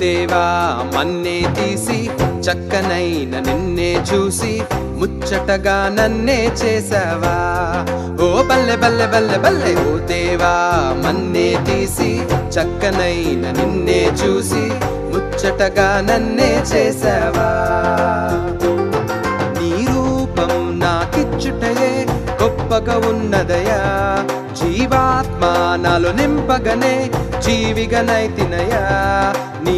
దేవా మన్నే తీసి చక్కనైన నిన్నే చూసి ముచ్చటగా నన్నే చేసావా. ఓ బల్లె బల్లె బల్లె బల్లె ఓ దేవా మన్నే తీసి చక్కనైన నిన్నే చూసి ముచ్చటగా నన్నే చేసావా. నీ రూపం నాకిచ్చుటయే గొప్పగా ఉన్నదయా, జీవాత్మ నాలో నింపగనే జీవిగనైతినయా. నీ